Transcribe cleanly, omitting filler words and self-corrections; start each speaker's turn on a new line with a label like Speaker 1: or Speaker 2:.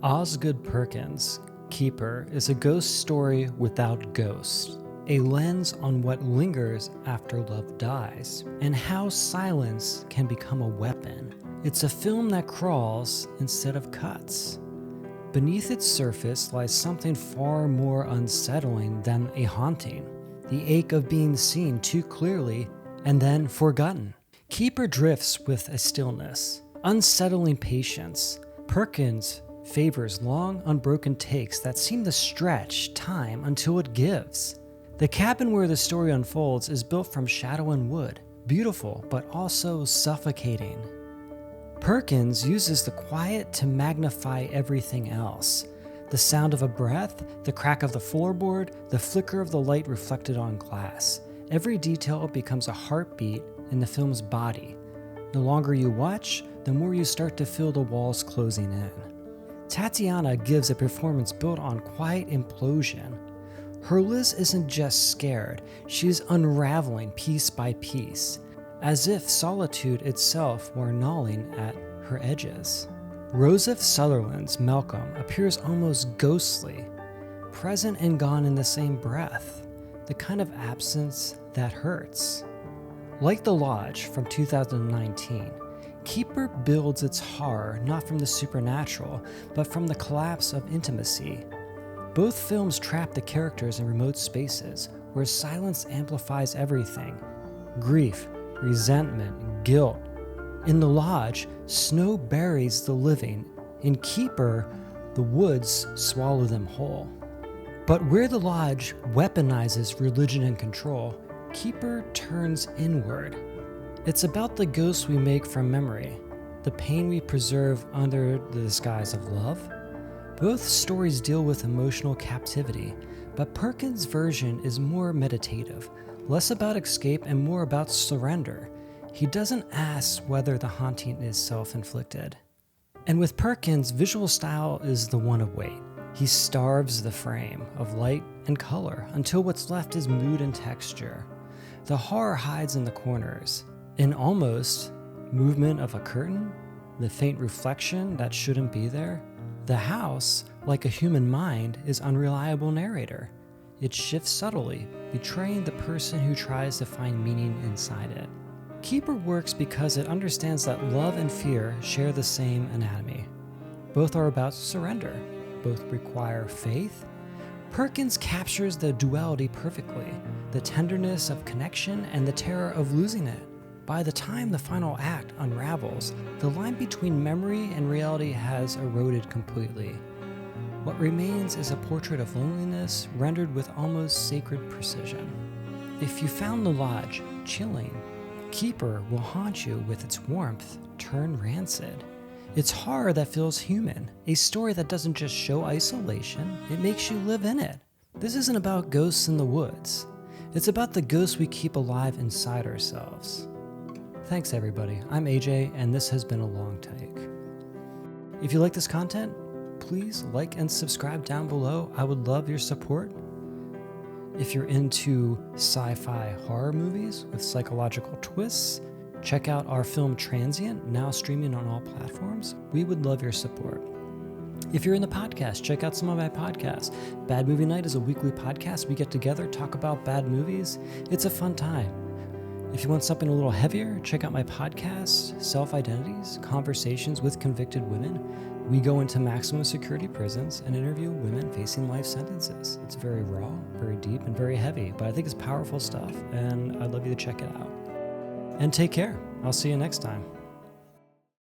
Speaker 1: Osgood Perkins' Keeper is a ghost story without ghosts, a lens on what lingers after love dies, and how silence can become a weapon. It's a film that crawls instead of cuts. Beneath its surface lies something far more unsettling than a haunting, the ache of being seen too clearly and then forgotten. Keeper drifts with a stillness, unsettling patience. Perkins favors long, unbroken takes that seem to stretch time until it gives. The cabin where the story unfolds is built from shadow and wood, beautiful but also suffocating. Perkins uses the quiet to magnify everything else. The sound of a breath, the crack of the floorboard, the flicker of the light reflected on glass. Every detail becomes a heartbeat in the film's body. The longer you watch, the more you start to feel the walls closing in. Tatiana gives a performance built on quiet implosion. Her Liz isn't just scared, she's unraveling piece by piece, as if solitude itself were gnawing at her edges. Joseph Sutherland's Malcolm appears almost ghostly, present and gone in the same breath, the kind of absence that hurts. Like The Lodge from 2019, Keeper builds its horror not from the supernatural, but from the collapse of intimacy. Both films trap the characters in remote spaces, where silence amplifies everything: grief, resentment, guilt. In The Lodge, snow buries the living. In Keeper, the woods swallow them whole. But where The Lodge weaponizes religion and control, Keeper turns inward. It's about the ghosts we make from memory, the pain we preserve under the disguise of love. Both stories deal with emotional captivity, but Perkins' version is more meditative, less about escape and more about surrender. He doesn't ask whether the haunting is self-inflicted. And with Perkins, visual style is the one of weight. He starves the frame of light and color until what's left is mood and texture. The horror hides in the corners, in almost movement of a curtain, the faint reflection that shouldn't be there. The house, like a human mind, is unreliable narrator. It shifts subtly, betraying the person who tries to find meaning inside it. Keeper works because it understands that love and fear share the same anatomy. Both are about surrender. Both require faith. Perkins captures the duality perfectly, the tenderness of connection and the terror of losing it. By the time the final act unravels, the line between memory and reality has eroded completely. What remains is a portrait of loneliness rendered with almost sacred precision. If you found The Lodge chilling, Keeper will haunt you with its warmth turned rancid. It's horror that feels human, a story that doesn't just show isolation, it makes you live in it. This isn't about ghosts in the woods. It's about the ghosts we keep alive inside ourselves. Thanks everybody, I'm AJ, and this has been a long take. If you like this content, please like and subscribe down below. I would love your support. If you're into sci-fi horror movies with psychological twists, check out our film Transient, now streaming on all platforms. We would love your support. If you're in the podcast, check out some of my podcasts. Bad Movie Night is a weekly podcast. We get together, talk about bad movies. It's a fun time. If you want something a little heavier, check out my podcast, Self-Identities, Conversations with Convicted Women. We go into maximum security prisons and interview women facing life sentences. It's very raw, very deep, and very heavy, but I think it's powerful stuff, and I'd love you to check it out. And take care. I'll see you next time.